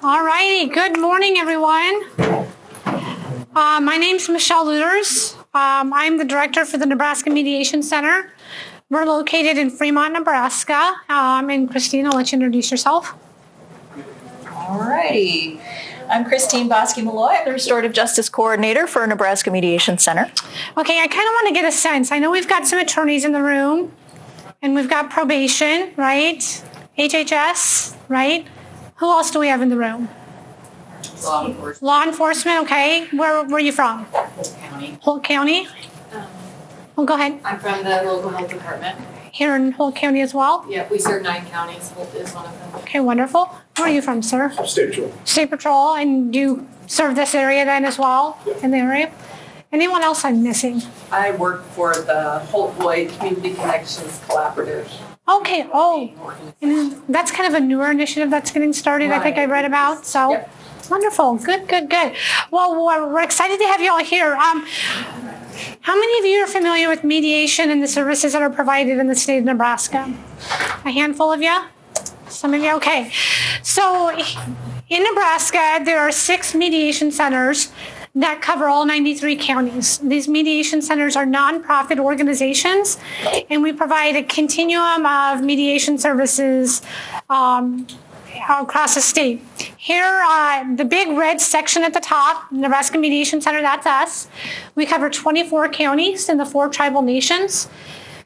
All righty. Good morning, everyone. My name's Michelle Luters. I'm the director for the Nebraska Mediation Center. We're located in Fremont, Nebraska. And Christine, I'll let you introduce yourself. All righty. I'm Christine Bosky-Malloy. I'm the Restorative Justice Coordinator for Nebraska Mediation Center. Okay, I kind of want to get a sense. I know we've got some attorneys in the room, and we've got probation, right? HHS, right? Who else do we have in the room? Law enforcement. Law enforcement, okay. Where are you from? Holt County. Holt County? Well, go ahead. I'm from the local health department. Here in Holt County as well? Yep, we serve 9 counties. Holt is one of them. Okay, wonderful. Where are you from, sir? State Patrol. State Patrol, and you serve this area then as well? Yep. In the area? Anyone else I'm missing? I work for the Holt Boyd Community Connections Collaborative. Okay, and that's kind of a newer initiative that's getting started, I think I read about, so. Yep. Wonderful, good. Well, we're excited to have you all here. How many of you are familiar with mediation and the services that are provided in the state of Nebraska? A handful of you? Some of you? Okay. So in Nebraska, there are 6 mediation centers that cover all 93 counties. These mediation centers are nonprofit organizations, and we provide a continuum of mediation services across the state. Here, the big red section at the top, Nebraska Mediation Center, that's us. We cover 24 counties in the 4 tribal nations.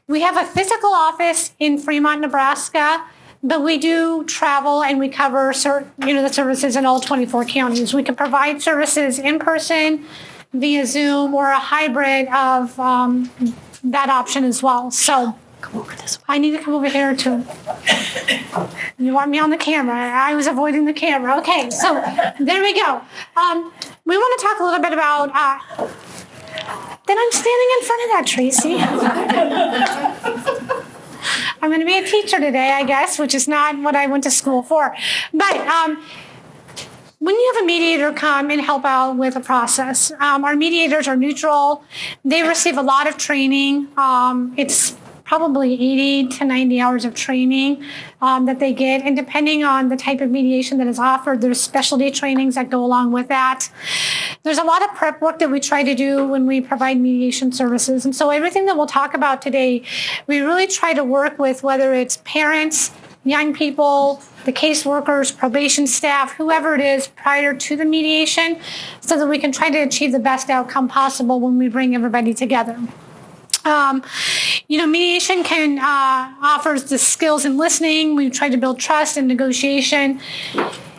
We have a physical office in Fremont, Nebraska, but we do travel and we cover the services in all 24 counties. We can provide services in person, via Zoom, or a hybrid of that option as well. So Come over this way. I need to come over here too. You want me on the camera. I was avoiding the camera. Okay, so there we go. We want to talk a little bit about then I'm standing in front of that, Tracy. I'm going to be a teacher today, I guess, which is not what I went to school for. But when you have a mediator come and help out with a process, our mediators are neutral. They receive a lot of training. It's probably 80 to 90 hours of training that they get. And depending on the type of mediation that is offered, there's specialty trainings that go along with that. There's a lot of prep work that we try to do when we provide mediation services. And so everything that we'll talk about today, we really try to work with, whether it's parents, young people, the caseworkers, probation staff, whoever it is prior to the mediation, so that we can try to achieve the best outcome possible when we bring everybody together. Mediation can offers the skills in listening. We try to build trust and negotiation,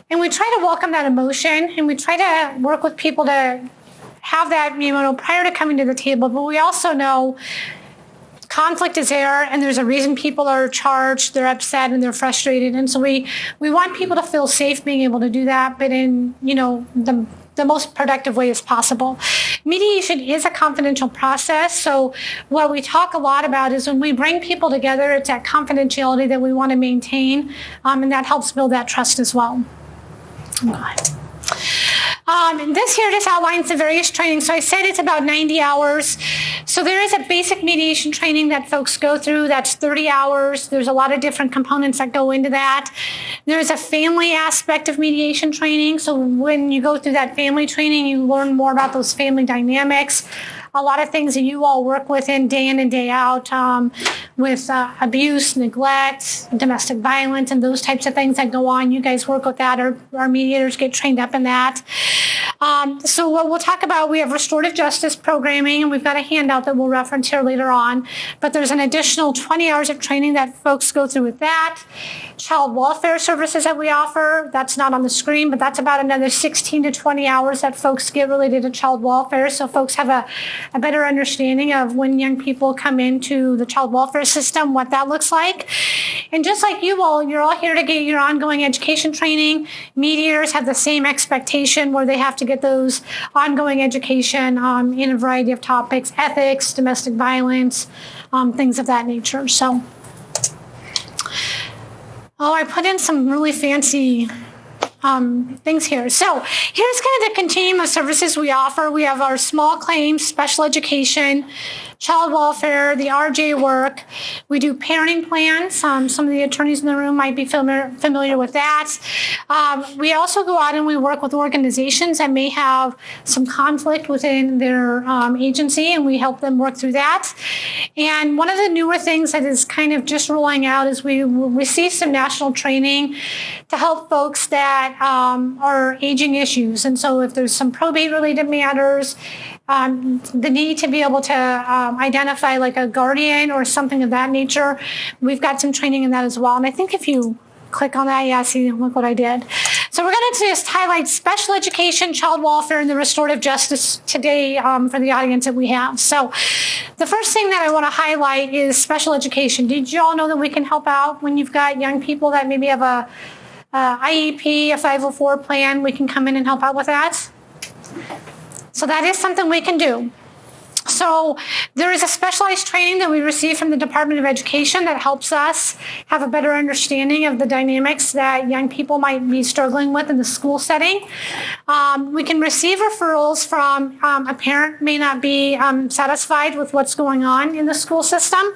and we try to welcome that emotion, and we try to work with people to have that, prior to coming to the table. But we also know conflict is there, and there's a reason people are charged, they're upset, and they're frustrated. And so we want people to feel safe being able to do that, but in, the most productive way as possible. Mediation is a confidential process, so what we talk a lot about is when we bring people together, it's that confidentiality that we want to maintain, and that helps build that trust as well. This here just outlines the various trainings. So I said it's about 90 hours. So there is a basic mediation training that folks go through. That's 30 hours. There's a lot of different components that go into that. There's a family aspect of mediation training. So when you go through that family training, you learn more about those family dynamics. A lot of things that you all work with in and day out with abuse, neglect, domestic violence, and those types of things that go on. You guys work with that. Our mediators get trained up in that. So what we'll talk about, we have restorative justice programming, and we've got a handout that we'll reference here later on. But there's an additional 20 hours of training that folks go through with that. Child welfare services that we offer, that's not on the screen, but that's about another 16 to 20 hours that folks get related to child welfare. So folks have a better understanding of when young people come into the child welfare system, what that looks like. And just like you all, you're all here to get your ongoing education training. Mediators have the same expectation where they have to get those ongoing education in a variety of topics, ethics, domestic violence, things of that nature. So, I put in some really fancy things here. So here's kind of the continuum of services we offer. We have our small claims, special education, child welfare, the RJ work. We do parenting plans. Some of the attorneys in the room might be familiar with that. We also go out and we work with organizations that may have some conflict within their agency, and we help them work through that. And one of the newer things that is kind of just rolling out is we receive some national training to help folks that are aging issues. And so if there's some probate-related matters, the need to be able to identify like a guardian or something of that nature, we've got some training in that as well. And I think if you click on that, yeah, see, look what I did. So we're going to just highlight special education, child welfare, and the restorative justice today for the audience that we have. So the first thing that I want to highlight is special education. Did you all know that we can help out when you've got young people that maybe have a IEP, a 504 plan? We can come in and help out with that. So that is something we can do. So there is a specialized training that we receive from the Department of Education that helps us have a better understanding of the dynamics that young people might be struggling with in the school setting. We can receive referrals from a parent may not be satisfied with what's going on in the school system.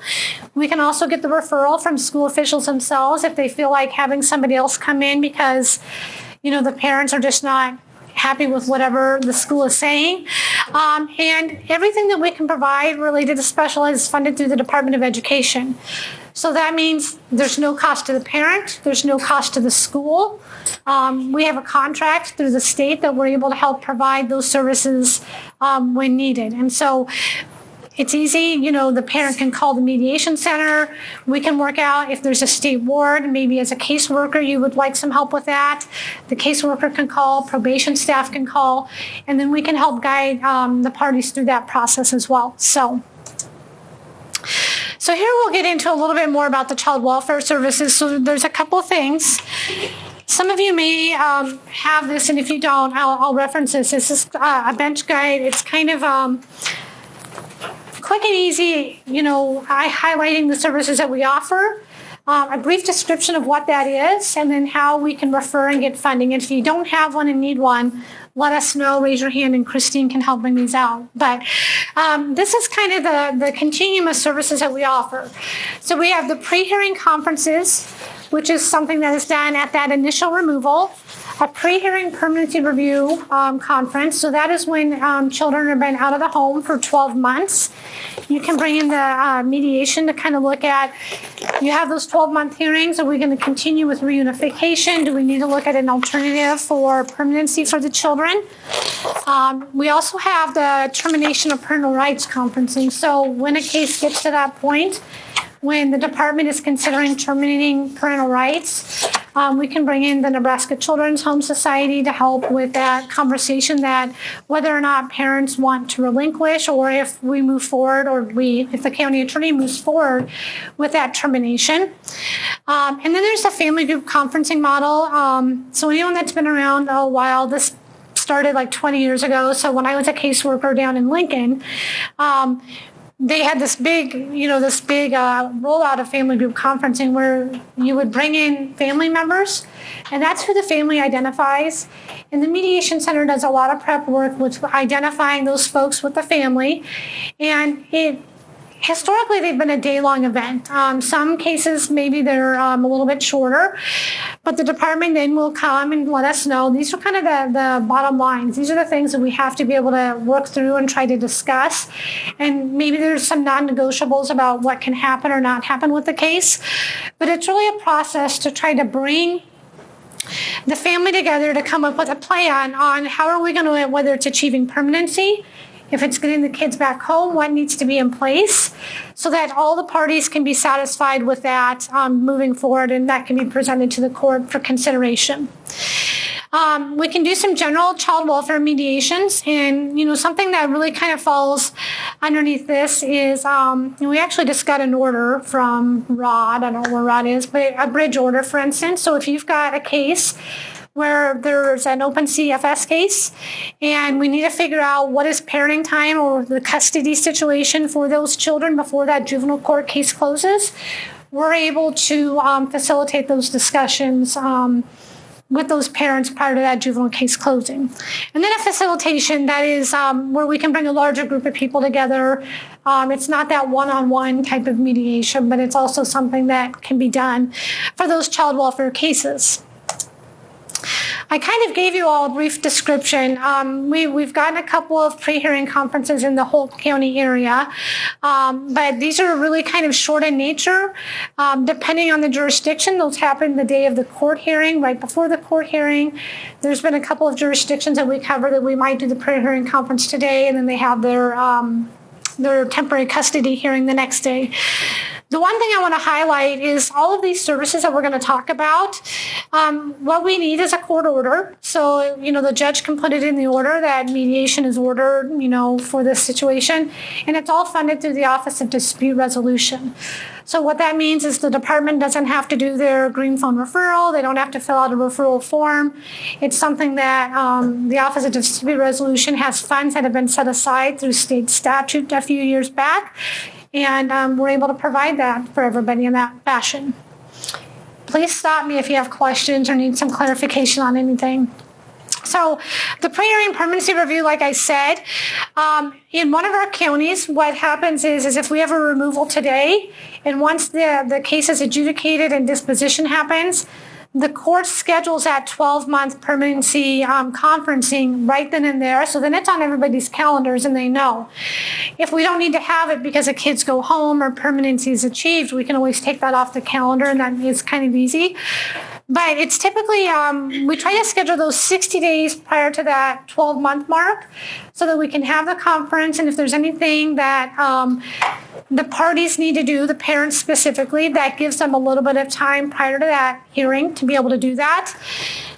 We can also get the referral from school officials themselves if they feel like having somebody else come in because, the parents are just not happy with whatever the school is saying. And everything that we can provide related to special ed is funded through the Department of Education. So that means there's no cost to the parent, there's no cost to the school. We have a contract through the state that we're able to help provide those services when needed. And so it's easy, the parent can call the mediation center. We can work out if there's a state ward, maybe as a caseworker you would like some help with that. The caseworker can call, probation staff can call, and then we can help guide the parties through that process as well. So here we'll get into a little bit more about the child welfare services. So there's a couple of things. Some of you may have this, and if you don't, I'll reference this. This is a bench guide. It's kind of quick and easy, highlighting the services that we offer, a brief description of what that is, and then how we can refer and get funding. And if you don't have one and need one, let us know, raise your hand, and Christine can help bring these out. But this is kind of the continuum of services that we offer. So we have the pre-hearing conferences, which is something that is done at that initial removal, a pre-hearing permanency review conference. So that is when children have been out of the home for 12 months. You can bring in the mediation to kind of look at, you have those 12-month hearings. Are we going to continue with reunification? Do we need to look at an alternative for permanency for the children? We also have the termination of parental rights conferencing. So when a case gets to that point, when the department is considering terminating parental rights, we can bring in the Nebraska Children's Home Society to help with that conversation, that whether or not parents want to relinquish, or if we move forward, or if the county attorney moves forward with that termination. And then there's the family group conferencing model. So anyone that's been around a while, this started like 20 years ago. So when I was a caseworker down in Lincoln, they had this big rollout of family group conferencing where you would bring in family members, and that's who the family identifies. And the Mediation Center does a lot of prep work with identifying those folks with the family. And historically, they've been a day-long event. Some cases, maybe they're a little bit shorter, but the department then will come and let us know. These are kind of the bottom lines. These are the things that we have to be able to work through and try to discuss. And maybe there's some non-negotiables about what can happen or not happen with the case. But it's really a process to try to bring the family together to come up with a plan on how are we going to, whether it's achieving permanency, if it's getting the kids back home, what needs to be in place so that all the parties can be satisfied with that moving forward, and that can be presented to the court for consideration. We can do some general child welfare mediations, and something that really kind of falls underneath this is we actually just got an order from Rod. I don't know where Rod is, but a bridge order, for instance. So if you've got a case where there's an open CFS case and we need to figure out what is parenting time or the custody situation for those children before that juvenile court case closes, we're able to facilitate those discussions with those parents prior to that juvenile case closing. And then a facilitation, that is where we can bring a larger group of people together. It's not that one-on-one type of mediation, but it's also something that can be done for those child welfare cases. I kind of gave you all a brief description. We've gotten a couple of pre-hearing conferences in the Holt County area, but these are really kind of short in nature. Depending on the jurisdiction, those happen the day of the court hearing, right before the court hearing. There's been a couple of jurisdictions that we cover that we might do the pre-hearing conference today, and then they have their temporary custody hearing the next day. The one thing I want to highlight is all of these services that we're going to talk about. What we need is a court order. So, the judge can put it in the order that mediation is ordered, for this situation. And it's all funded through the Office of Dispute Resolution. So what that means is the department doesn't have to do their green phone referral. They don't have to fill out a referral form. It's something that the Office of Dispute Resolution has funds that have been set aside through state statute a few years back. And we're able to provide that for everybody in that fashion. Please stop me if you have questions or need some clarification on anything. So the pre-hearing permanency review, like I said, in one of our counties, what happens is if we have a removal today, and once the case is adjudicated and disposition happens, the court schedules that 12-month permanency conferencing right then and there. So then it's on everybody's calendars and they know. If we don't need to have it because the kids go home or permanency is achieved, we can always take that off the calendar, and that is kind of easy. But it's typically, we try to schedule those 60 days prior to that 12-month mark so that we can have the conference. And if there's anything that the parties need to do, the parents specifically, that gives them a little bit of time prior to that hearing to be able to do that.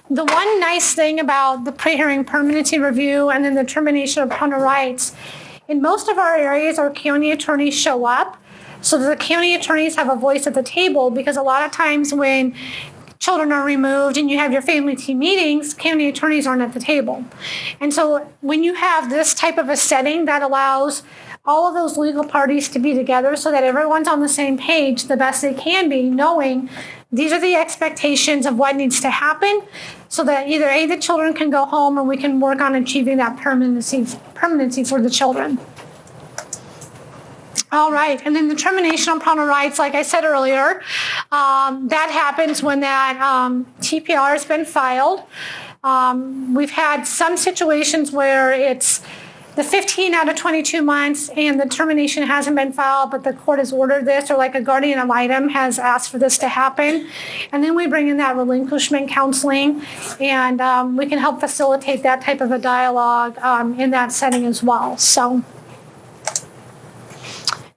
The one nice thing about the pre-hearing permanency review and then the termination of parental rights, in most of our areas, our county attorneys show up. So the county attorneys have a voice at the table, because a lot of times when children are removed and you have your family team meetings, county attorneys aren't at the table. And so when you have this type of a setting that allows all of those legal parties to be together so that everyone's on the same page the best they can be, knowing these are the expectations of what needs to happen, so that either A, the children can go home, or we can work on achieving that permanency for the children. All right, and then the termination of parental rights, like I said earlier, that happens when that TPR has been filed. We've had some situations where it's the 15 out of 22 months and the termination hasn't been filed, but the court has ordered this, or like a guardian ad litem has asked for this to happen. And then we bring in that relinquishment counseling, and we can help facilitate that type of a dialogue in that setting as well. So,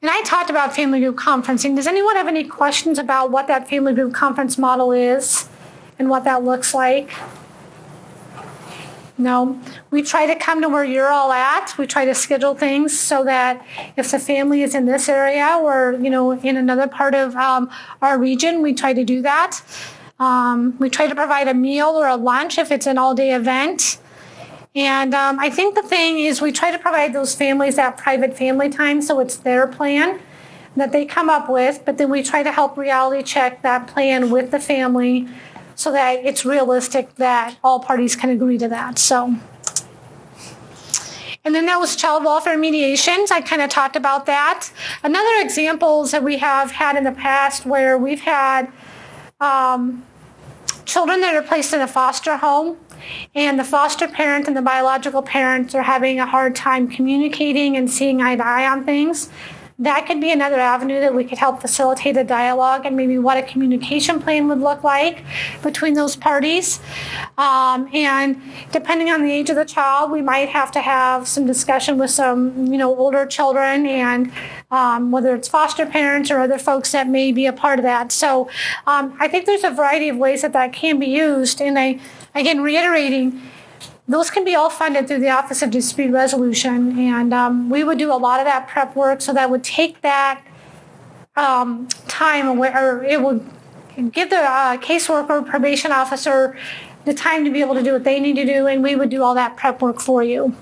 and I talked about family group conferencing. Does anyone have any questions about what that family group conference model is and what that looks like? No. We try to come to where you're all at. We try to schedule things so that if the family is in this area or, in another part of our region, we try to do that. We try to provide a meal or a lunch if it's an all-day event. And I think the thing is we try to provide those families that private family time, so it's their plan that they come up with, but then we try to help reality check that plan with the family so that it's realistic that all parties can agree to that. So, and then that was child welfare mediations. I kind of talked about that. Another examples that we have had in the past where we've had children that are placed in a foster home, and the foster parent and the biological parents are having a hard time communicating and seeing eye to eye on things. That could be another avenue that we could help facilitate a dialogue and maybe what a communication plan would look like between those parties. And depending on the age of the child, we might have to have some discussion with some, older children, and whether it's foster parents or other folks that may be a part of that. So I think there's a variety of ways that can be used. And again, reiterating, those can be all funded through the Office of Dispute Resolution, and we would do a lot of that prep work, so that would take that time away, or it would give the caseworker or probation officer the time to be able to do what they need to do, and we would do all that prep work for you.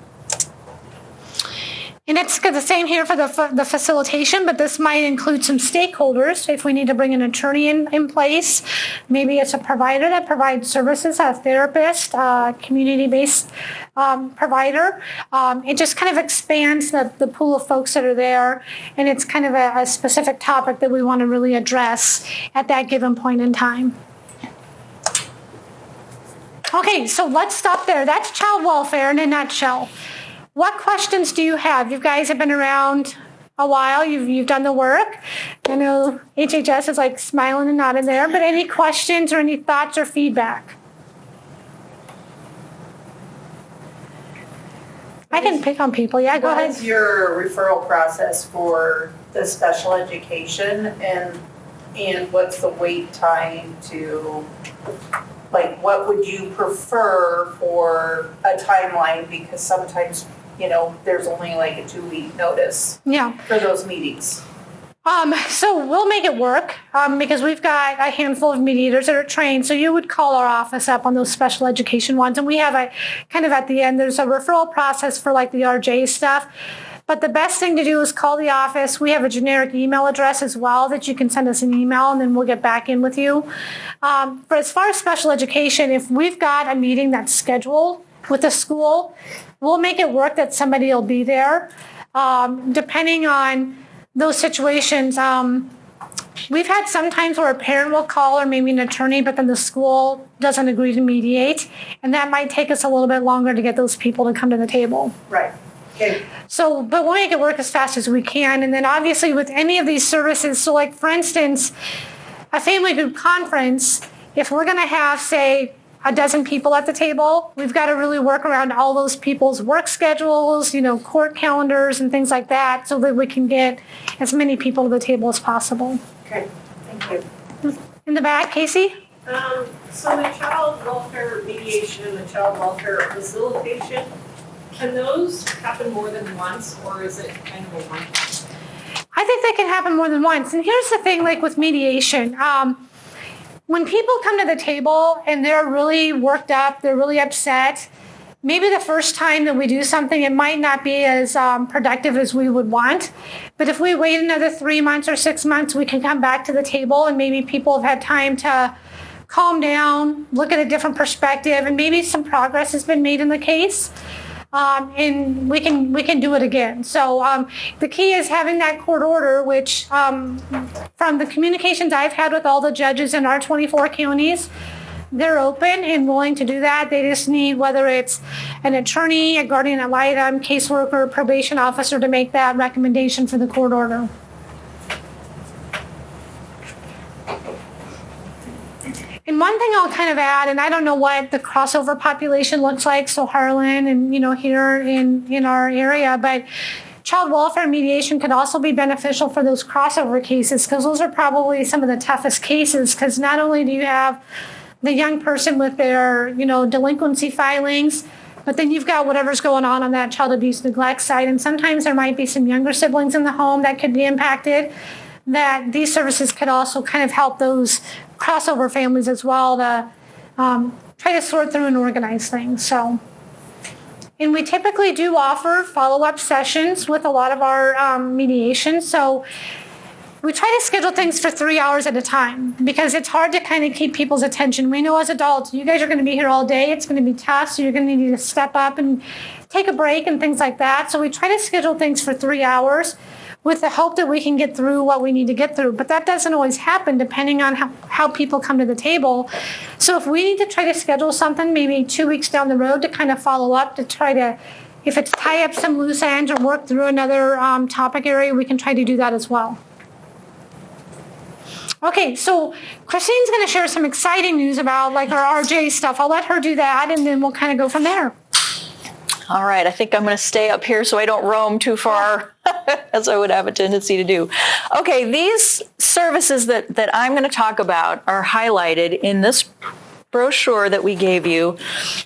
And it's the same here for the facilitation, but this might include some stakeholders. If we need to bring an attorney in place, maybe it's a provider that provides services, a therapist, community-based provider. It just kind of expands the pool of folks that are there, and it's kind of a specific topic that we want to really address at that given point in time. Okay, so let's stop there. That's child welfare in a nutshell. What questions do you have? You guys have been around a while. You've done the work. I know HHS is like smiling and nodding there, but any questions or any thoughts or feedback? I can pick on people. Yeah, go ahead. What is your referral process for the special education, and what's the wait time to, like, what would you prefer for a timeline? Because sometimes, there's only like a 2-week notice for those meetings. So we'll make it work because we've got a handful of mediators that are trained. So you would call our office up on those special education ones. And we have a kind of at the end, there's a referral process for like the RJ stuff. But the best thing to do is call the office. We have a generic email address as well that you can send us an email and then we'll get back in with you. But as far as special education, if we've got a meeting that's scheduled with the school, we'll make it work that somebody will be there. Depending on those situations, we've had some times where a parent will call or maybe an attorney, but then the school doesn't agree to mediate. And that might take us a little bit longer to get those people to come to the table. Right. Okay. So, but we'll make it work as fast as we can. And then obviously with any of these services, so like for instance, a family group conference, if we're going to have, say, a dozen people at the table, we've got to really work around all those people's work schedules, court calendars and things like that so that we can get as many people to the table as possible. Okay, thank you. In the back, Casey? So the child welfare mediation and the child welfare facilitation, can those happen more than once, or is it kind of a one-time? I think they can happen more than once. And here's the thing, like with mediation, when people come to the table and they're really worked up, they're really upset, maybe the first time that we do something, it might not be as productive as we would want. But if we wait another 3 months or 6 months, we can come back to the table and maybe people have had time to calm down, look at a different perspective, and maybe some progress has been made in the case. And we can do it again. So the key is having that court order, which from the communications I've had with all the judges in our 24 counties, they're open and willing to do that. They just need, whether it's an attorney, a guardian ad litem, caseworker, probation officer, to make that recommendation for the court order. And one thing I'll kind of add, and I don't know what the crossover population looks like, so Harlan and, here in our area, but child welfare mediation could also be beneficial for those crossover cases because those are probably some of the toughest cases because not only do you have the young person with their, delinquency filings, but then you've got whatever's going on that child abuse neglect side. And sometimes there might be some younger siblings in the home that could be impacted, that these services could also kind of help those crossover families as well to try to sort through and organize things. So, and we typically do offer follow-up sessions with a lot of our mediation. So we try to schedule things for 3 hours at a time because it's hard to kind of keep people's attention. We know as adults, you guys are going to be here all day. It's going to be tough, so you're going to need to step up and take a break and things like that. So we try to schedule things for 3 hours with the hope that we can get through what we need to get through. But that doesn't always happen depending on how people come to the table. So if we need to try to schedule something maybe 2 weeks down the road to kind of follow up, to try to, if it's tie up some loose ends or work through another topic area, we can try to do that as well. Okay, so Christine's going to share some exciting news about like our RJ stuff. I'll let her do that, and then we'll kind of go from there. All right, I think I'm going to stay up here so I don't roam too far, as I would have a tendency to do. Okay, these services that I'm going to talk about are highlighted in this brochure that we gave you,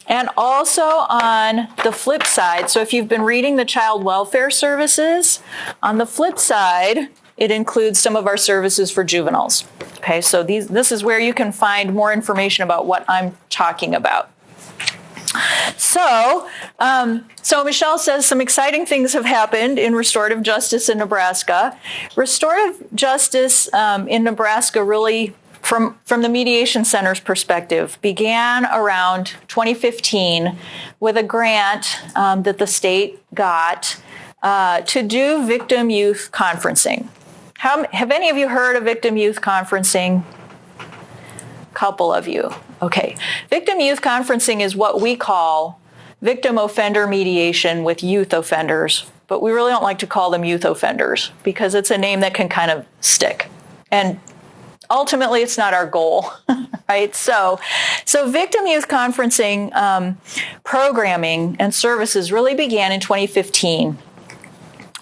and also on the flip side. So if you've been reading the child welfare services, on the flip side, it includes some of our services for juveniles. Okay, so this is where you can find more information about what I'm talking about. So Michelle says some exciting things have happened in restorative justice in Nebraska. Restorative justice in Nebraska really, from the Mediation Center's perspective, began around 2015 with a grant that the state got to do victim youth conferencing. Have any of you heard of victim youth conferencing? Couple of you. Okay. Victim youth conferencing is what we call victim offender mediation with youth offenders, but we really don't like to call them youth offenders because it's a name that can kind of stick. And ultimately, it's not our goal, right? So victim youth conferencing programming and services really began in 2015.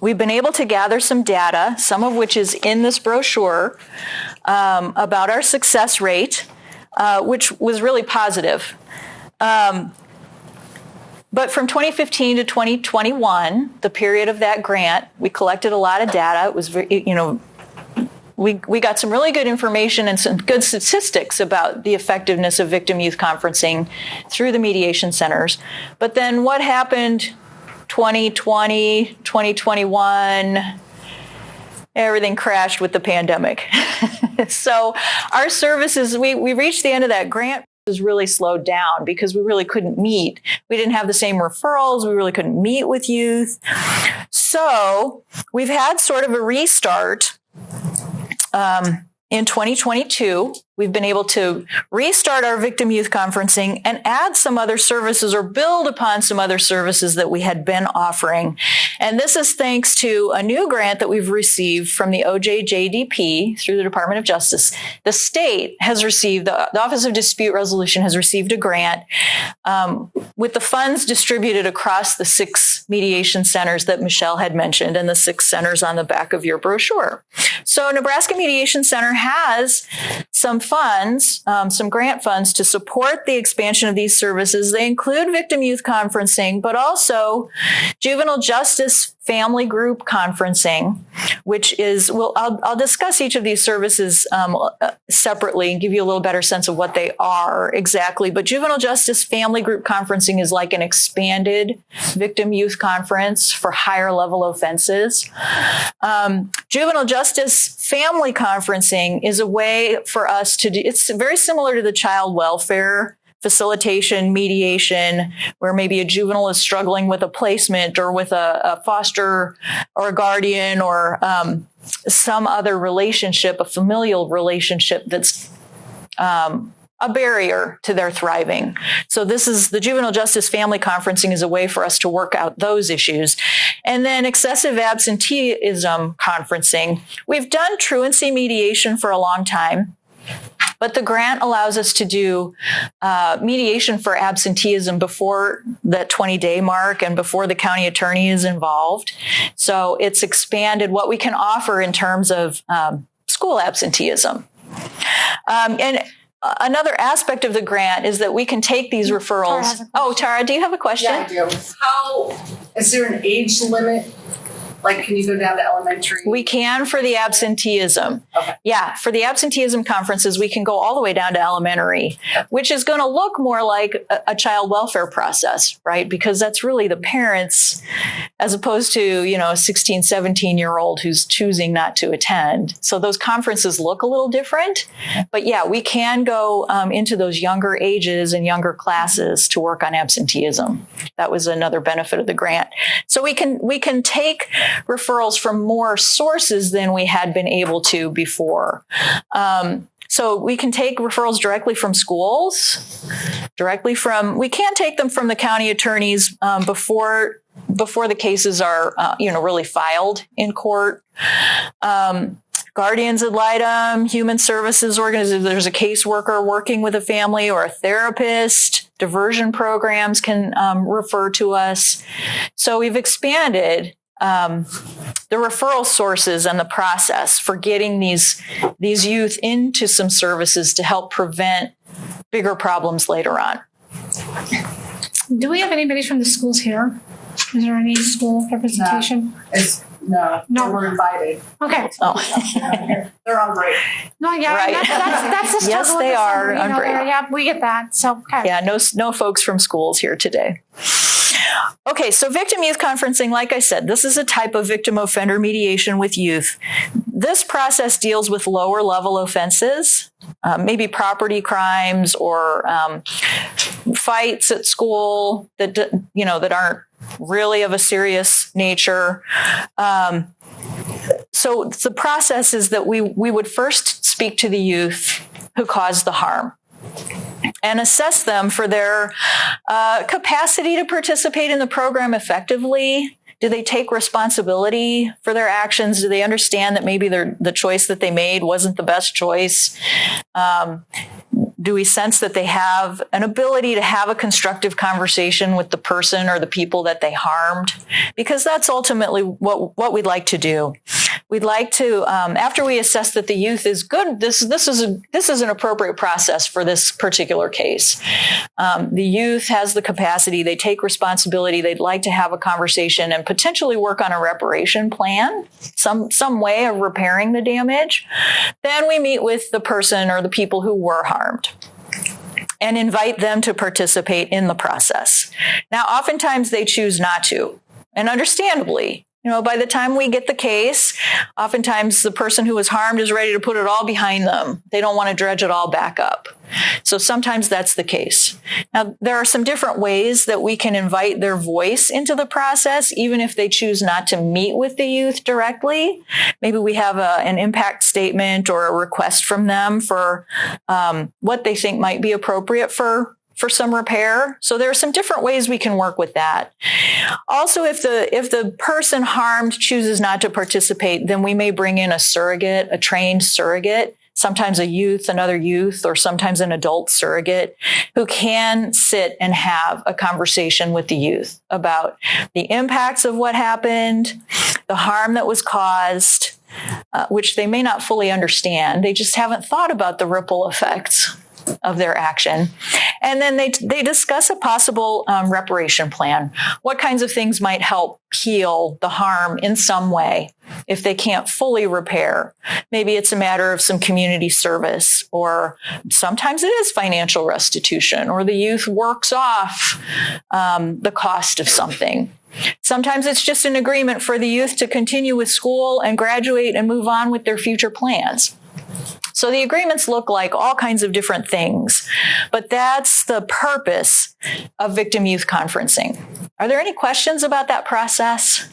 We've been able to gather some data, some of which is in this brochure, about our success rate, which was really positive. But from 2015 to 2021, the period of that grant, we collected a lot of data. It was, we got some really good information and some good statistics about the effectiveness of victim youth conferencing through the mediation centers. But then what happened 2020, 2021, everything crashed with the pandemic. So our services, we reached the end of that grant, was really slowed down because we really couldn't meet. We didn't have the same referrals. We really couldn't meet with youth. So we've had sort of a restart in 2022. We've been able to restart our victim youth conferencing and add some other services or build upon some other services that we had been offering. And this is thanks to a new grant that we've received from the OJJDP through the Department of Justice. The state has received, the Office of Dispute Resolution has received a grant with the funds distributed across the 6 mediation centers that Michelle had mentioned and the 6 centers on the back of your brochure. So Nebraska Mediation Center has some funds, some grant funds to support the expansion of these services. They include victim youth conferencing, but also juvenile justice family group conferencing, which is, I'll discuss each of these services separately and give you a little better sense of what they are exactly. But juvenile justice family group conferencing is like an expanded victim youth conference for higher level offenses. Juvenile justice family conferencing is a way for us to do, it's very similar to the child welfare facilitation, mediation, where maybe a juvenile is struggling with a placement or with a foster or a guardian or some other relationship, a familial relationship that's a barrier to their thriving. So this is the juvenile justice family conferencing is a way for us to work out those issues. And then excessive absenteeism conferencing. We've done truancy mediation for a long time, but the grant allows us to do mediation for absenteeism before that 20-day mark and before the county attorney is involved. So it's expanded what we can offer in terms of school absenteeism. And another aspect of the grant is that we can take these referrals. Tara, do you have a question? Yeah, I do. Is there an age limit? Like, can you go down to elementary? We can for the absenteeism. Okay. Yeah, for the absenteeism conferences, we can go all the way down to elementary, which is going to look more like a child welfare process, right? Because that's really the parents, as opposed to, a 16, 17-year-old who's choosing not to attend. So those conferences look a little different. But yeah, we can go into those younger ages and younger classes to work on absenteeism. That was another benefit of the grant. So we can take referrals from more sources than we had been able to before. So we can take referrals directly from schools, we can't take them from the county attorneys before the cases are, really filed in court. Guardians ad litem, human services organizations, there's a caseworker working with a family or a therapist. Diversion programs can refer to us. So we've expanded the referral sources and the process for getting these youth into some services to help prevent bigger problems later on. Do we have anybody from the schools here? Is there any school representation? No, No. they were invited. Okay. Oh, They're on break. No, yeah, Right. that's the struggle. Yes, they with the are summer, on break. Yeah, we get that. So, okay. yeah, no folks from schools here today. Okay, so victim youth conferencing, like I said, this is a type of victim offender mediation with youth. This process deals with lower level offenses, maybe property crimes or fights at school that aren't really of a serious nature. So the process is that we would first speak to the youth who caused the harm and assess them for their capacity to participate in the program effectively. Do they take responsibility for their actions? Do they understand that maybe the choice that they made wasn't the best choice? Do we sense that they have an ability to have a constructive conversation with the person or the people that they harmed? Because that's ultimately what we'd like to do. We'd like to, after we assess that the youth is good, this is an appropriate process for this particular case. The youth has the capacity, they take responsibility, they'd like to have a conversation and potentially work on a reparation plan, some way of repairing the damage. Then we meet with the person or the people who were harmed and invite them to participate in the process. Now, oftentimes they choose not to, and understandably. By the time we get the case, oftentimes the person who was harmed is ready to put it all behind them. They don't want to dredge it all back up. So sometimes that's the case. Now, there are some different ways that we can invite their voice into the process, even if they choose not to meet with the youth directly. Maybe we have an impact statement or a request from them for what they think might be appropriate for some repair. So there are some different ways we can work with that. Also, if the person harmed chooses not to participate, then we may bring in a surrogate, a trained surrogate, sometimes another youth, or sometimes an adult surrogate who can sit and have a conversation with the youth about the impacts of what happened, the harm that was caused, which they may not fully understand. They just haven't thought about the ripple effects of their action. And then they discuss a possible reparation plan. What kinds of things might help heal the harm in some way if they can't fully repair? Maybe it's a matter of some community service, or sometimes it is financial restitution, or the youth works off the cost of something. Sometimes it's just an agreement for the youth to continue with school and graduate and move on with their future plans. So the agreements look like all kinds of different things, but that's the purpose of victim youth conferencing. Are there any questions about that process?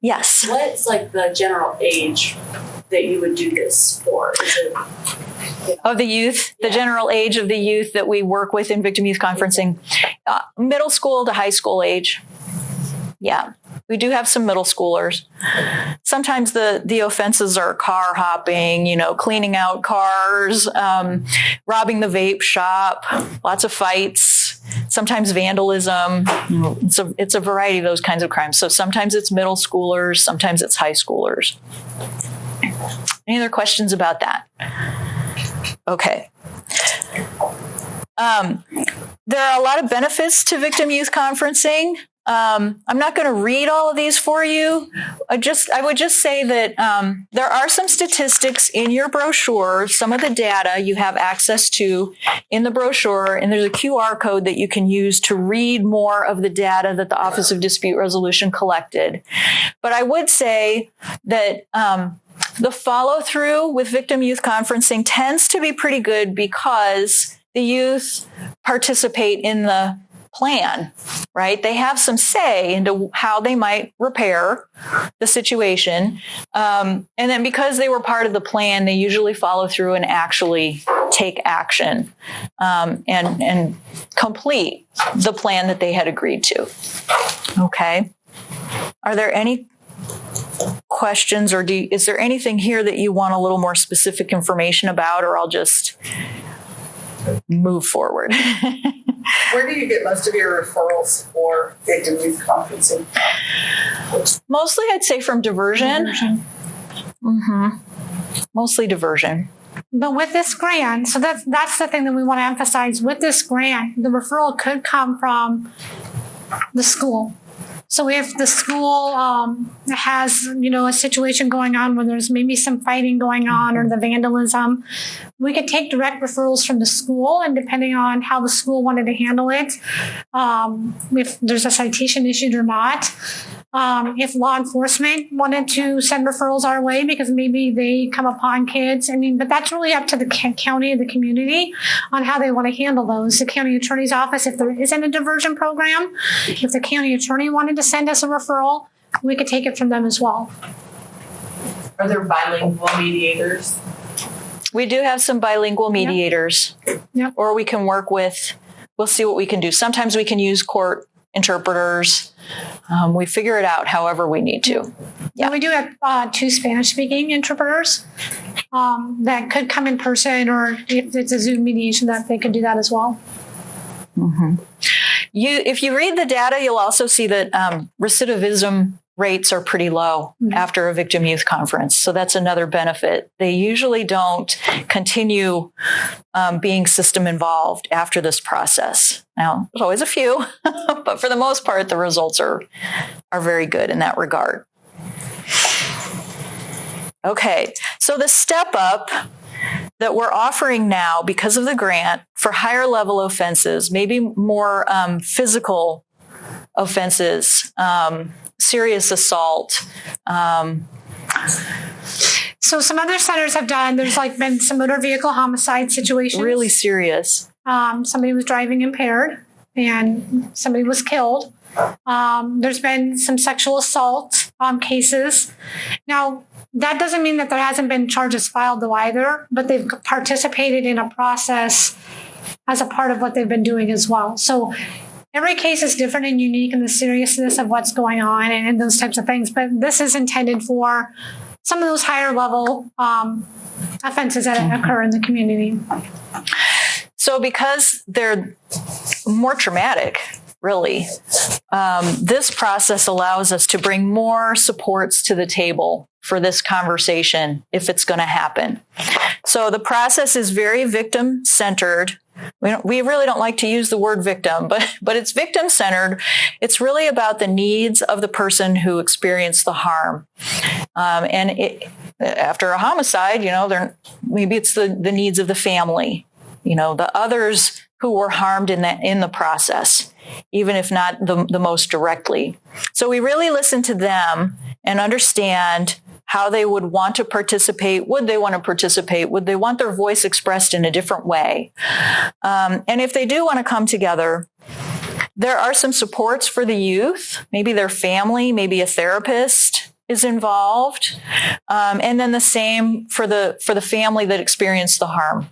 Yes. What's like the general age that you would do this for? Is it, Of the youth, the general age of the youth that we work with in victim youth conferencing, middle school to high school age. Yeah. We do have some middle schoolers. Sometimes the offenses are car hopping, cleaning out cars, robbing the vape shop, lots of fights, sometimes vandalism. It's a variety of those kinds of crimes. So sometimes it's middle schoolers, sometimes it's high schoolers. Any other questions about that? Okay. There are a lot of benefits to victim youth conferencing. I'm not going to read all of these for you. I would just say that there are some statistics in your brochure, some of the data you have access to in the brochure, and there's a QR code that you can use to read more of the data that the Office of Dispute Resolution collected. But I would say that the follow-through with victim youth conferencing tends to be pretty good because the youth participate in the plan, right? They have some say into how they might repair the situation. And then because they were part of the plan, they usually follow through and actually take action and complete the plan that they had agreed to. Okay. Are there any questions, or is there anything here that you want a little more specific information about, or I'll just move forward? Where do you get most of your referrals for victim youth conferencing? Mostly, I'd say from diversion. Mm-hmm. Mostly diversion. But with this grant, so that's the thing that we want to emphasize. With this grant, the referral could come from the school. So if the school has, a situation going on where there's maybe some fighting going on or the vandalism, we could take direct referrals from the school, and depending on how the school wanted to handle it, if there's a citation issued or not. If law enforcement wanted to send referrals our way because maybe they come upon kids, but that's really up to the county and the community on how they want to handle those. The county attorney's office, if there isn't a diversion program, if the county attorney wanted to send us a referral, we could take it from them as well. Are there bilingual mediators? We do have some bilingual mediators. Yep. Or we can work with, we'll see what we can do. Sometimes we can use court interpreters. We figure it out however we need to. Yeah. And we do have 2 Spanish-speaking interpreters that could come in person, or if it's a Zoom mediation, that they could do that as well. Mm-hmm. If you read the data, you'll also see that recidivism rates are pretty low after a victim youth conference. So that's another benefit. They usually don't continue being system involved after this process. Now, there's always a few, but for the most part, the results are very good in that regard. Okay, so the step up that we're offering now because of the grant for higher level offenses, maybe more physical offenses, serious assault. So some other centers have done, there's been some motor vehicle homicide situations. Really serious. Somebody was driving impaired and somebody was killed. There's been some sexual assault cases. Now, that doesn't mean that there hasn't been charges filed though either, but they've participated in a process as a part of what they've been doing as well. So every case is different and unique in the seriousness of what's going on and those types of things. But this is intended for some of those higher level offenses that occur in the community. So because they're more traumatic, really, this process allows us to bring more supports to the table for this conversation if it's going to happen. So the process is very victim-centered. We really don't like to use the word victim, but it's victim-centered. It's really about the needs of the person who experienced the harm. After a homicide, maybe it's the needs of the family, the others who were harmed in the process, even if not the most directly. So we really listen to them and understand how they would want to participate. Would they want to participate? Would they want their voice expressed in a different way? And if they do want to come together, there are some supports for the youth, maybe their family, maybe a therapist is involved. And then the same for the family that experienced the harm.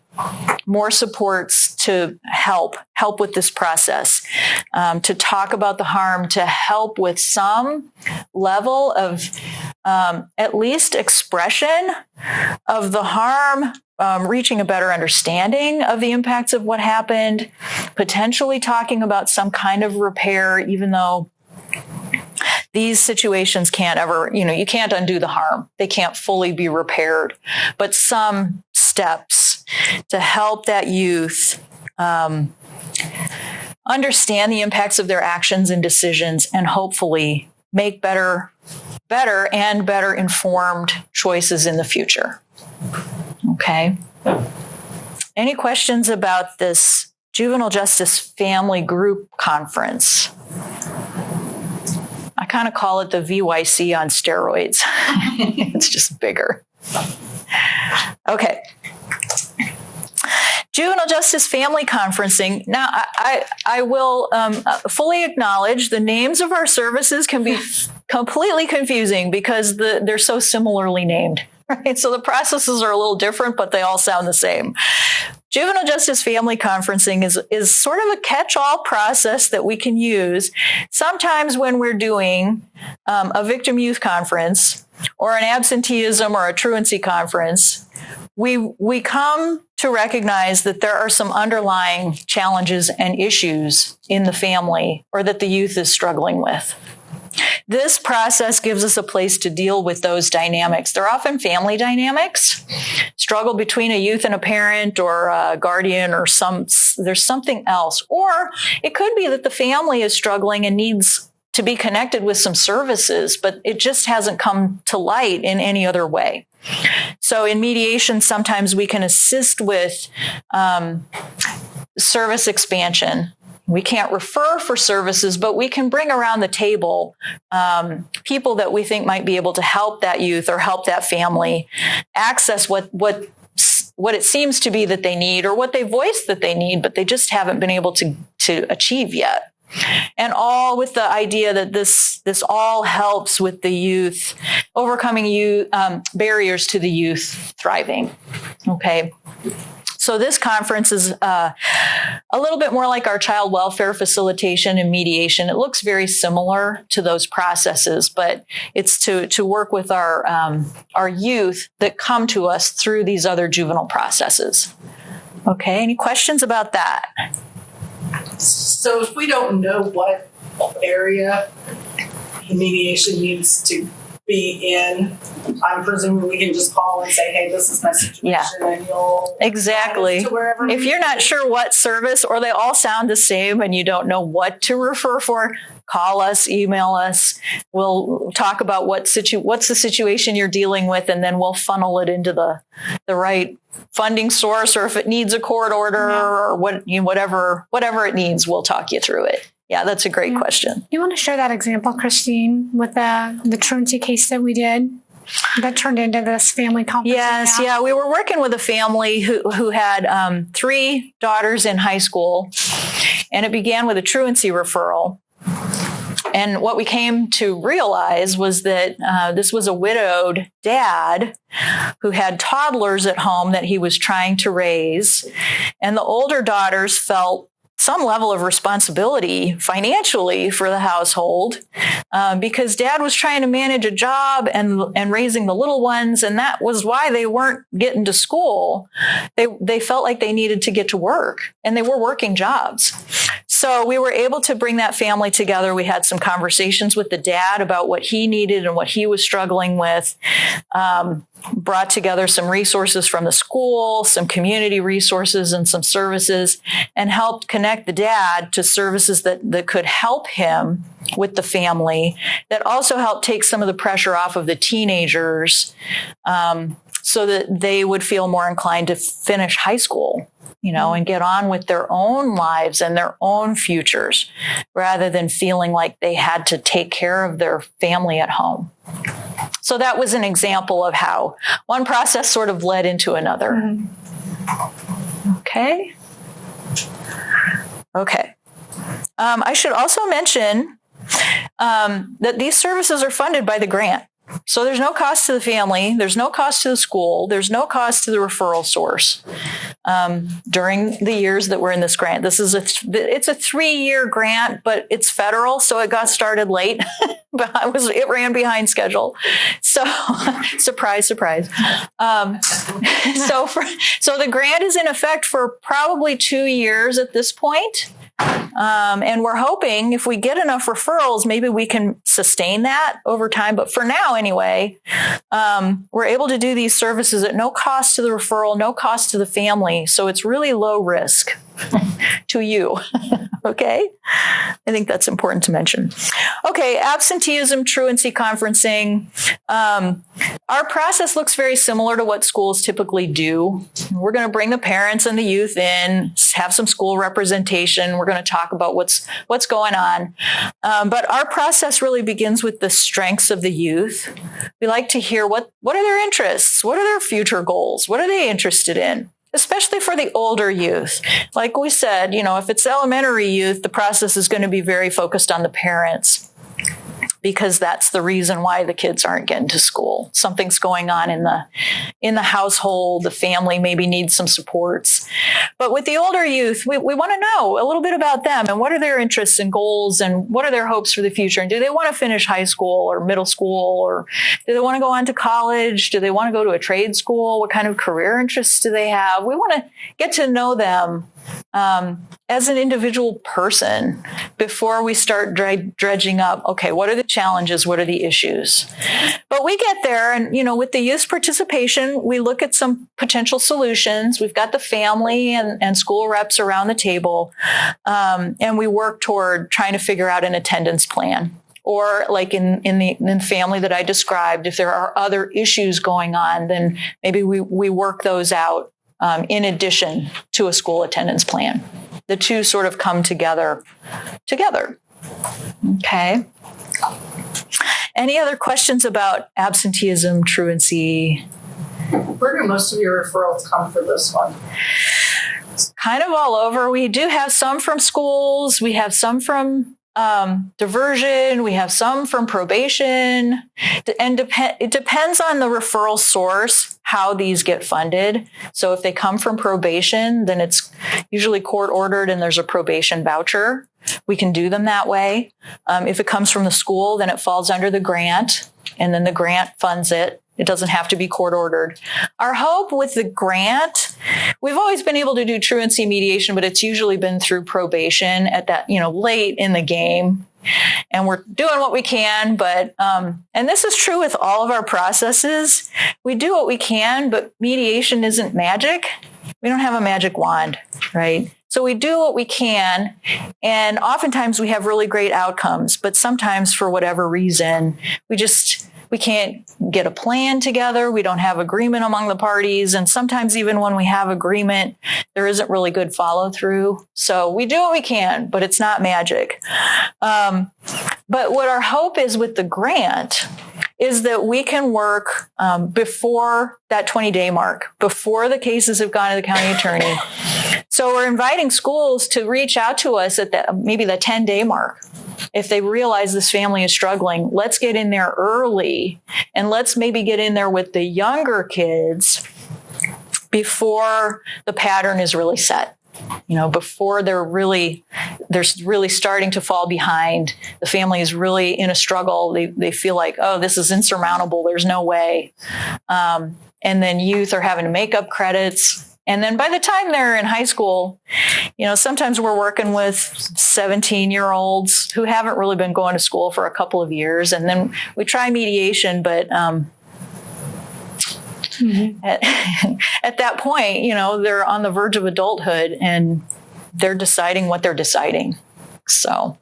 More supports to help with this process, to talk about the harm, to help with some level of at least expression of the harm, reaching a better understanding of the impacts of what happened, potentially talking about some kind of repair, even though these situations can't ever, you can't undo the harm. They can't fully be repaired, but some steps to help that youth understand the impacts of their actions and decisions and hopefully make better informed choices in the future. Okay. Any questions about this Juvenile Justice Family Group Conference? I kind of call it the VYC on steroids. It's just bigger. Okay. Juvenile Justice Family Conferencing. Now, I will fully acknowledge the names of our services can be completely confusing because they're so similarly named. Right? So the processes are a little different, but they all sound the same. Juvenile Justice Family Conferencing is sort of a catch-all process that we can use sometimes when we're doing a victim youth conference or an absenteeism or a truancy conference. We come to recognize that there are some underlying challenges and issues in the family or that the youth is struggling with. This process gives us a place to deal with those dynamics. They're often family dynamics, struggle between a youth and a parent or a guardian or there's something else. Or it could be that the family is struggling and needs to be connected with some services, but it just hasn't come to light in any other way. So in mediation, sometimes we can assist with service expansion. We can't refer for services, but we can bring around the table people that we think might be able to help that youth or help that family access what it seems to be that they need, or what they voice that they need, but they just haven't been able to achieve yet. And all with the idea that this all helps with the youth, overcoming barriers to the youth thriving. Okay. So this conference is a little bit more like our child welfare facilitation and mediation. It looks very similar to those processes, but it's to work with our youth that come to us through these other juvenile processes. Okay, any questions about that? So if we don't know what area the mediation needs to be in, I'm presuming we can just call and say, hey, this is my situation, Yeah. and you'll Exactly. to wherever. If you're not sure what service, or they all sound the same and you don't know what to refer for, call us, email us. We'll talk about what's the situation you're dealing with, and then we'll funnel it into the right funding source, or if it needs a court order or whatever it needs, we'll talk you through it. Yeah, that's a great question. You want to share that example, Christine, with the truancy case that we did that turned into this family conference? Yes, yeah. We were working with a family who had 3 daughters in high school, and it began with a truancy referral. And what we came to realize was that this was a widowed dad who had toddlers at home that he was trying to raise. And the older daughters felt some level of responsibility financially for the household because dad was trying to manage a job and raising the little ones. And that was why they weren't getting to school. They felt like they needed to get to work, and they were working jobs. So we were able to bring that family together. We had some conversations with the dad about what he needed and what he was struggling with. Brought together some resources from the school, some community resources, and some services, and helped connect the dad to services that could help him with the family, that also helped take some of the pressure off of the teenagers so that they would feel more inclined to finish high school, and get on with their own lives and their own futures, rather than feeling like they had to take care of their family at home. So that was an example of how one process sort of led into another. Mm-hmm. Okay. I should also mention that these services are funded by the grant. So there's no cost to the family, there's no cost to the school, there's no cost to the referral source during the years that we're in this grant. It's a 3-year grant, but it's federal, so it got started late. But it ran behind schedule. So surprise. So the grant is in effect for probably 2 years at this point. And we're hoping if we get enough referrals, maybe we can sustain that over time. But for now, anyway, we're able to do these services at no cost to the referral, no cost to the family. So it's really low risk to you. Okay. I think that's important to mention. Okay. Absenteeism, truancy, conferencing. Our process looks very similar to what schools typically do. We're going to bring the parents and the youth in, have some school representation. We're going to talk about what's going on. But our process really begins with the strengths of the youth. We like to hear what are their interests? What are their future goals? What are they interested in? Especially for the older youth. Like we said, if it's elementary youth, the process is going to be very focused on the parents, because that's the reason why the kids aren't getting to school. Something's going on in the household. The family maybe needs some supports. But with the older youth, we want to know a little bit about them and what are their interests and goals and what are their hopes for the future. And do they want to finish high school or middle school, or do they want to go on to college? Do they want to go to a trade school? What kind of career interests do they have? We want to get to know them as an individual person before we start dredging up, okay, what are the challenges? What are the issues? But we get there, and, with the youth participation, we look at some potential solutions. We've got the family and school reps around the table, and we work toward trying to figure out an attendance plan. Or like in the family that I described, if there are other issues going on, then maybe we work those out in addition to a school attendance plan. The two sort of come together. Okay. Any other questions about absenteeism, truancy? Where do most of your referrals come for this one? Kind of all over. We do have some from schools. We have some from diversion. We have some from probation. And it depends on the referral source, how these get funded. So if they come from probation, then it's usually court ordered and there's a probation voucher. We can do them that way. If it comes from the school, then it falls under the grant, and then the grant funds it. It doesn't have to be court ordered. Our hope with the grant, we've always been able to do truancy mediation, but it's usually been through probation at that, late in the game. And we're doing what we can, but, and this is true with all of our processes. We do what we can, but mediation isn't magic. We don't have a magic wand, right? So we do what we can, and oftentimes we have really great outcomes, but sometimes for whatever reason, we can't get a plan together. We don't have agreement among the parties. And sometimes even when we have agreement, there isn't really good follow through. So we do what we can, but it's not magic. But what our hope is with the grant is that we can work before that 20-day mark, before the cases have gone to the county attorney. So we're inviting schools to reach out to us at maybe the 10-day mark. If they realize this family is struggling, let's get in there early, and let's maybe get in there with the younger kids before the pattern is really set. Before they're really starting to fall behind. The family is really in a struggle. They feel like, oh, this is insurmountable. There's no way. And then youth are having to make up credits. And then by the time they're in high school, sometimes we're working with 17-year-olds who haven't really been going to school for a couple of years. And then we try mediation, but at that point, they're on the verge of adulthood and they're deciding what they're deciding. So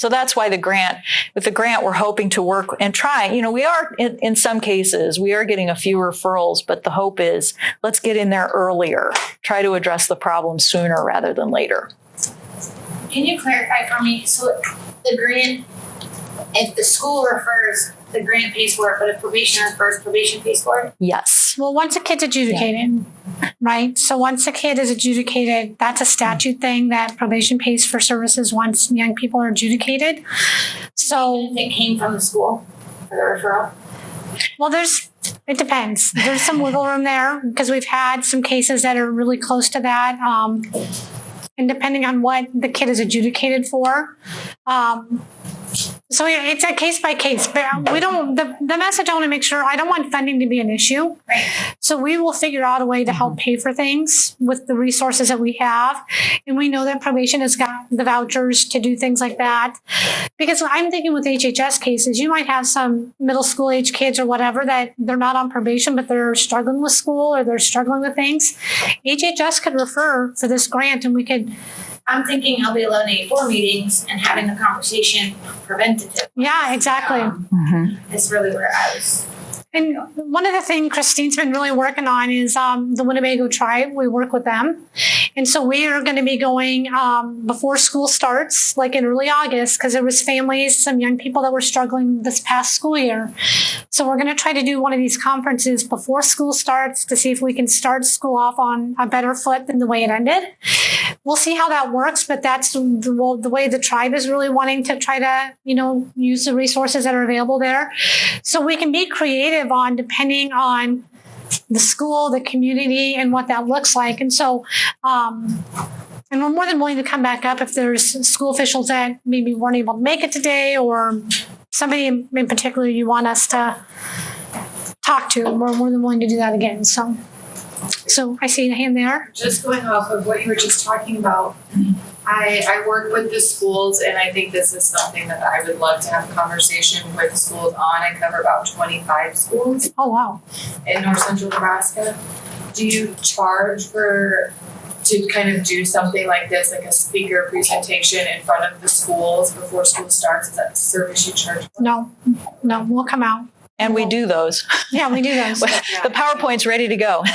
that's why with the grant, we're hoping to work and try. We are, in some cases, we are getting a few referrals, but the hope is let's get in there earlier, try to address the problem sooner rather than later. Can you clarify for me? So the grant, if the school refers, the grant pays for it, but if probation refers, probation pays for it? Yes. Well, once a kid's adjudicated, right? So once a kid is adjudicated, that's a statute thing that probation pays for services once young people are adjudicated. So If it came from the school for the referral? well, it depends. There's some wiggle room there because we've had some cases that are really close to that. And depending on what the kid is adjudicated for. So it's a case by case, but the message I want to make sure, I don't want funding to be an issue. Right. So we will figure out a way to help pay for things with the resources that we have. And we know that probation has got the vouchers to do things like that. Because I'm thinking with HHS cases, you might have some middle school age kids or whatever that they're not on probation, but they're struggling with school or they're struggling with things. HHS could refer for this grant and we could. I'm thinking LB 1184 meetings and having the conversation preventative. Yeah, exactly. Is really where I was. And one of the things Christine's been really working on is the Winnebago tribe. We work with them. And so we are going to be going before school starts, like in early August, because there was families, some young people that were struggling this past school year. So we're going to try to do one of these conferences before school starts to see if we can start school off on a better foot than the way it ended. We'll see how that works, but that's the way the tribe is really wanting to try to, use the resources that are available there. So we can be creative on depending on the school, the community, and what that looks like. And so, and we're more than willing to come back up if there's school officials that maybe weren't able to make it today or somebody in particular you want us to talk to. We're more than willing to do that again. So. So I see a hand there. Just going off of what you were just talking about, I work with the schools, and I think this is something that I would love to have a conversation with schools on. I cover about 25 schools Oh, wow. in North Central Nebraska. Do you charge to kind of do something like this, like a speaker presentation in front of the schools before school starts? Is that a service you charge for? No, we'll come out. And we do those. Yeah, we do those. The PowerPoint's ready to go.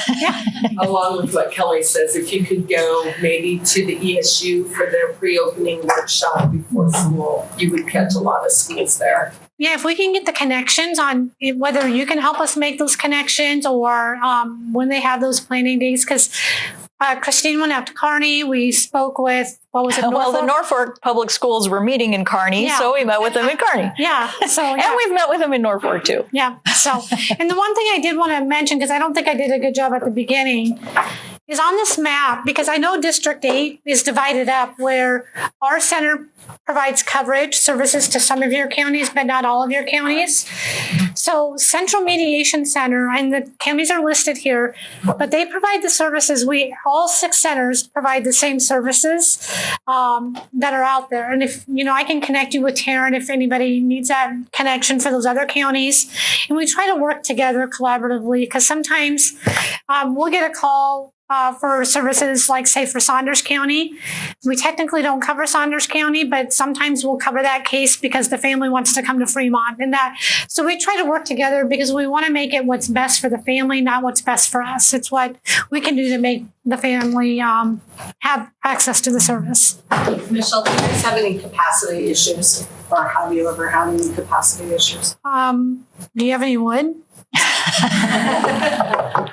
Along with what Kelly says, if you could go maybe to the ESU for their pre-opening workshop before school, you would catch a lot of schools there. Yeah, if we can get the connections on whether you can help us make those connections or when they have those planning days, because Christine went out to Kearney. We spoke with, what was it? Well, the Norfolk Public Schools were meeting in Kearney, Yeah. so we met with them in Kearney. Yeah. So, And we've met with them in Norfolk, too. Yeah. So, and the one thing I did want to mention, because I don't think I did a good job at the beginning, is on this map, because I know District 8 is divided up where our center provides coverage services to some of your counties, but not all of your counties. So Central Mediation Center, and the counties are listed here, but they provide the services. All 6 centers provide the same services that are out there. And if, I can connect you with Taryn if anybody needs that connection for those other counties. And we try to work together collaboratively, because sometimes we'll get a call for services like, say, for Saunders County. We technically don't cover Saunders County, but sometimes we'll cover that case because the family wants to come to Fremont so we try to work together because we want to make it what's best for the family, not what's best for us. It's what we can do to make the family have access to the service. Michelle, do you guys have any capacity issues, or have you ever had any capacity issues? Do you have any wood?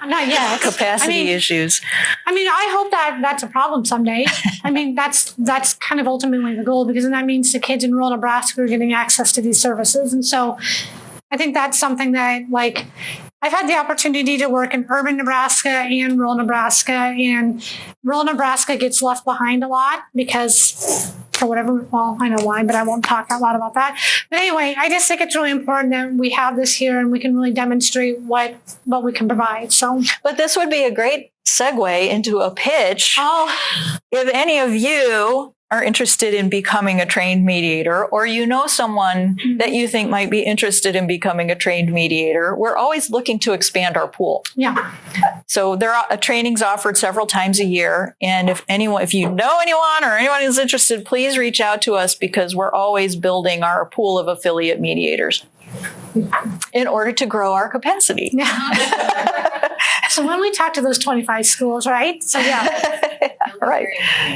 Not yet. Capacity issues. I hope that that's a problem someday. That's kind of ultimately the goal, because then that means the kids in rural Nebraska are getting access to these services. And so I think that's something that, I've had the opportunity to work in urban Nebraska and rural Nebraska, and rural Nebraska gets left behind a lot because for whatever, I know why, but I won't talk out loud about that. But anyway, I just think it's really important that we have this here and we can really demonstrate what we can provide. So, But this would be a great segue into a pitch. If any of you are interested in becoming a trained mediator, or someone that you think might be interested in becoming a trained mediator, we're always looking to expand our pool. Yeah. So there are trainings offered several times a year. And if you know anyone or anyone is interested, please reach out to us, because we're always building our pool of affiliate mediators in order to grow our capacity. So when we talk to those 25 schools, right? So yeah. Right.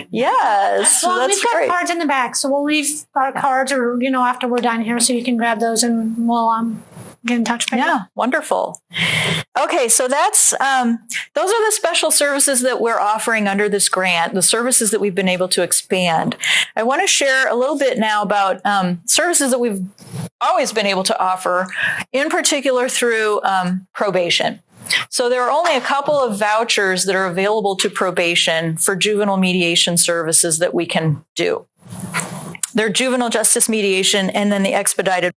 Yes. Well, That's we've got great. cards in the back, so we'll leave our cards, or after we're done here, so you can grab those and we'll get in touch. Yeah, wonderful. Okay, so that's those are the special services that we're offering under this grant, the services that we've been able to expand. I want to share a little bit now about services that we've always been able to offer, in particular through probation. So there are only a couple of vouchers that are available to probation for juvenile mediation services that we can do. They're juvenile justice mediation and then the expedited.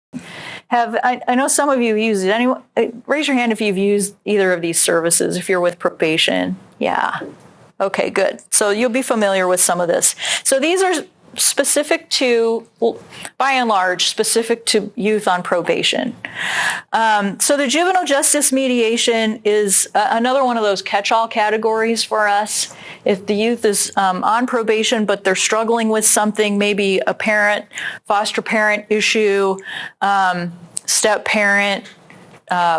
I know some of you use it. Anyone, raise your hand if you've used either of these services, if you're with probation. Yeah. Okay, good. So you'll be familiar with some of this. So these are specific to, by and large, specific to youth on probation. So the juvenile justice mediation is another one of those catch-all categories for us. If the youth is on probation, but they're struggling with something, maybe a parent, foster parent issue, step parent,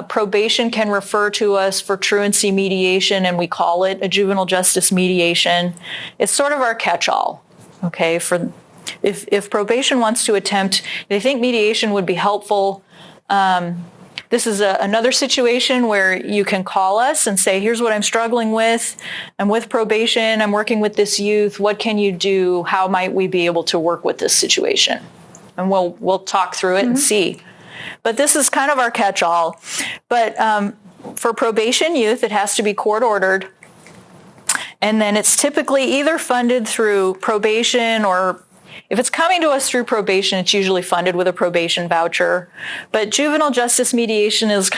probation can refer to us for truancy mediation, and we call it a juvenile justice mediation. It's sort of our catch-all. Okay, for if probation wants to attempt, they think mediation would be helpful. This is another situation where you can call us and say, here's what I'm struggling with. I'm with probation. I'm working with this youth. What can you do? How might we be able to work with this situation? And we'll talk through it and see. But this is kind of our catch-all. But for probation youth, it has to be court-ordered. And then it's typically either funded through probation, or if it's coming to us through probation, it's usually funded with a probation voucher. But juvenile justice mediation is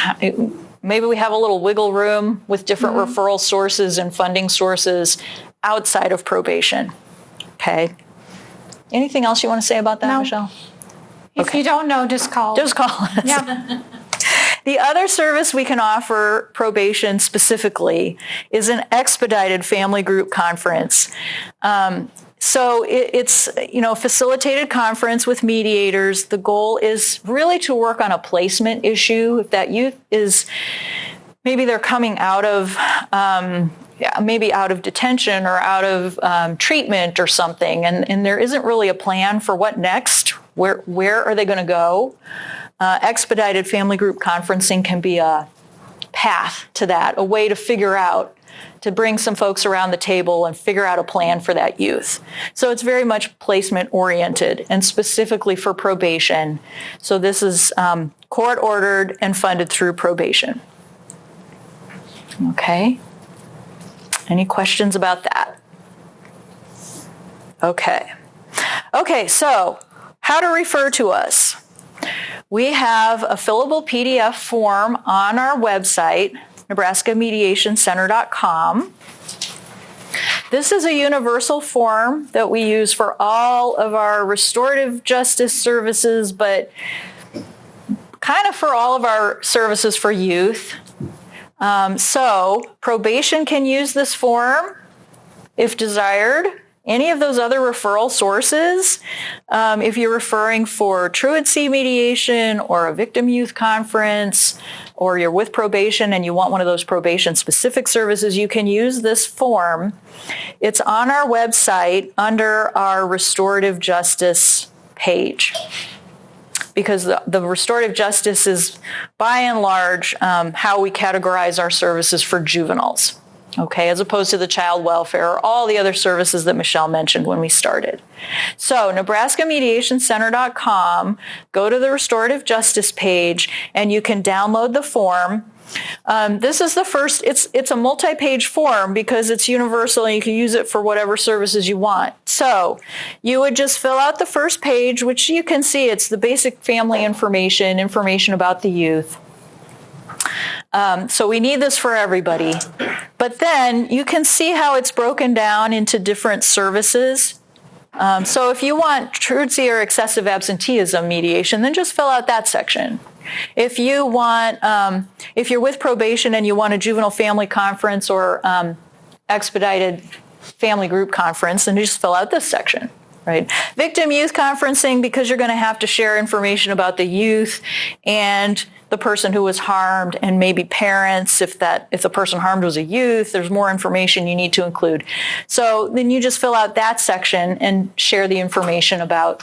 maybe we have a little wiggle room with different referral sources and funding sources outside of probation. Okay. Anything else you want to say about that, No. Michelle? If you don't know, just call. Just call us. Yeah. The other service we can offer probation specifically is an expedited family group conference. So it's a facilitated conference with mediators. The goal is really to work on a placement issue. If that youth is, maybe they're coming out of, maybe out of detention or out of treatment or something, and there isn't really a plan for what next. Where are they going to go? Expedited family group conferencing can be a path to that, a way to figure out, to bring some folks around the table and figure out a plan for that youth. So it's very much placement oriented and specifically for probation. So this is court ordered and funded through probation. Okay. Any questions about that? Okay. Okay, so how to refer to us. We have a fillable PDF form on our website, NebraskaMediationCenter.com. This is a universal form that we use for all of our restorative justice services, but kind of for all of our services for youth. So probation can use this form if desired. Any of those other referral sources, if you're referring for truancy mediation or a victim youth conference, or you're with probation and you want one of those probation-specific services, you can use this form. It's on our website under our restorative justice page, because the restorative justice is, by and large, how we categorize our services for juveniles. Okay, as opposed to the child welfare or all the other services that Michelle mentioned when we started. So NebraskaMediationCenter.com, go to the restorative justice page, and you can download the form. This is the first, it's a multi-page form because it's universal and you can use it for whatever services you want. So you would just fill out the first page, which you can see it's the basic family information about the youth. So we need this for everybody. But then you can see how it's broken down into different services. So if you want truancy or excessive absenteeism mediation, then just fill out that section. If you want, if you're with probation and you want a juvenile family conference or expedited family group conference, then just fill out this section. Right. Victim youth conferencing, because you're going to have to share information about the youth and the person who was harmed and maybe parents. If the person harmed was a youth, there's more information you need to include. So then you just fill out that section and share the information about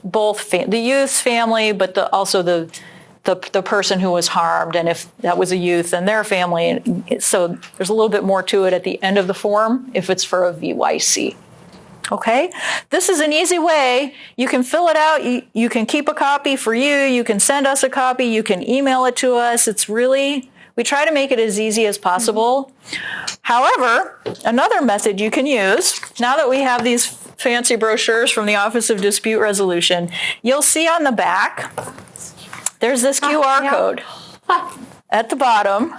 both the youth's family, but also the person who was harmed, and if that was a youth and their family. So there's a little bit more to it at the end of the form if it's for a VYC. Okay, this is an easy way. You can fill it out. You can keep a copy for you. You can send us a copy. You can email it to us. It's really, we try to make it as easy as possible. However, another method you can use, now that we have these fancy brochures from the Office of Dispute Resolution, you'll see on the back, there's this QR code at the bottom.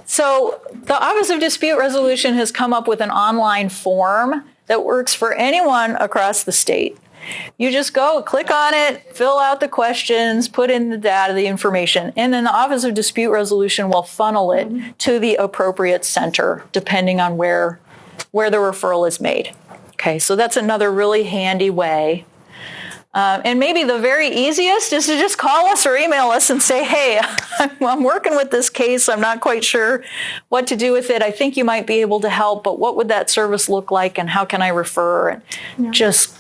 So the Office of Dispute Resolution has come up with an online form that works for anyone across the state. You just go, click on it, fill out the questions, put in the data, the information, and then the Office of Dispute Resolution will funnel it to the appropriate center, depending on where the referral is made. Okay, so that's another really handy way. And maybe the very easiest is to just call us or email us and say, hey, I'm working with this case. I'm not quite sure what to do with it. I think you might be able to help, but what would that service look like and how can I refer? And just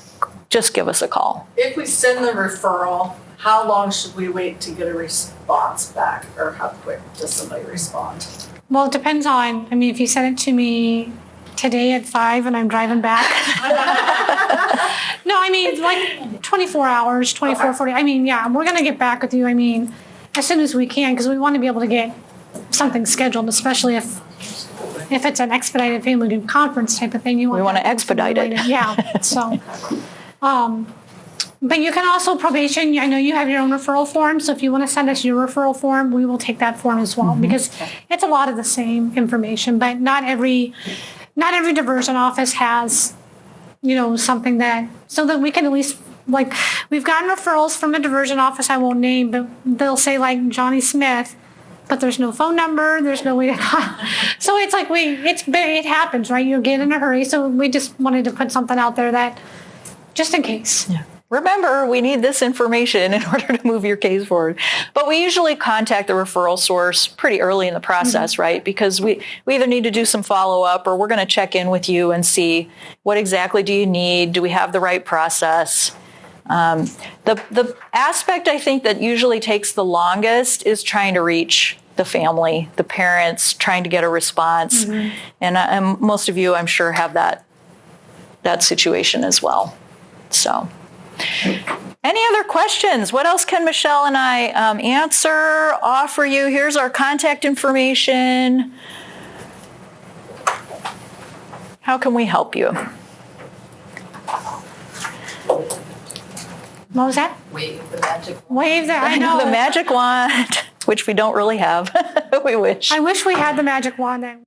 give us a call. If we send the referral, how long should we wait to get a response back, or how quick does somebody respond? Well, it depends on, if you send it to me today at 5 and I'm driving back. No, like 24 hours, 24, 40. We're going to get back with you, as soon as we can, because we want to be able to get something scheduled, especially if it's an expedited family group conference type of thing. We want to expedite it. Yeah, so. But you can also probation. I know you have your own referral form, so if you want to send us your referral form, we will take that form as well because it's a lot of the same information. But not every diversion office has, something so that we can at least we've gotten referrals from a diversion office I won't name, but they'll say like Johnny Smith, but there's no phone number. There's no way to. So it's like it happens, right? You get in a hurry, so we just wanted to put something out there that just in case. Yeah. Remember, we need this information in order to move your case forward. But we usually contact the referral source pretty early in the process, right? Because we either need to do some follow-up or we're going to check in with you and see what exactly do you need? Do we have the right process? The aspect I think that usually takes the longest is trying to reach the family, the parents, trying to get a response. And most of you, I'm sure, have that situation as well. So, any other questions? What else can Michelle and I answer, offer you? Here's our contact information. How can we help you? What was that? Wave the magic Wave that. I know The magic wand, which we don't really have. We wish. I wish we had the magic wand.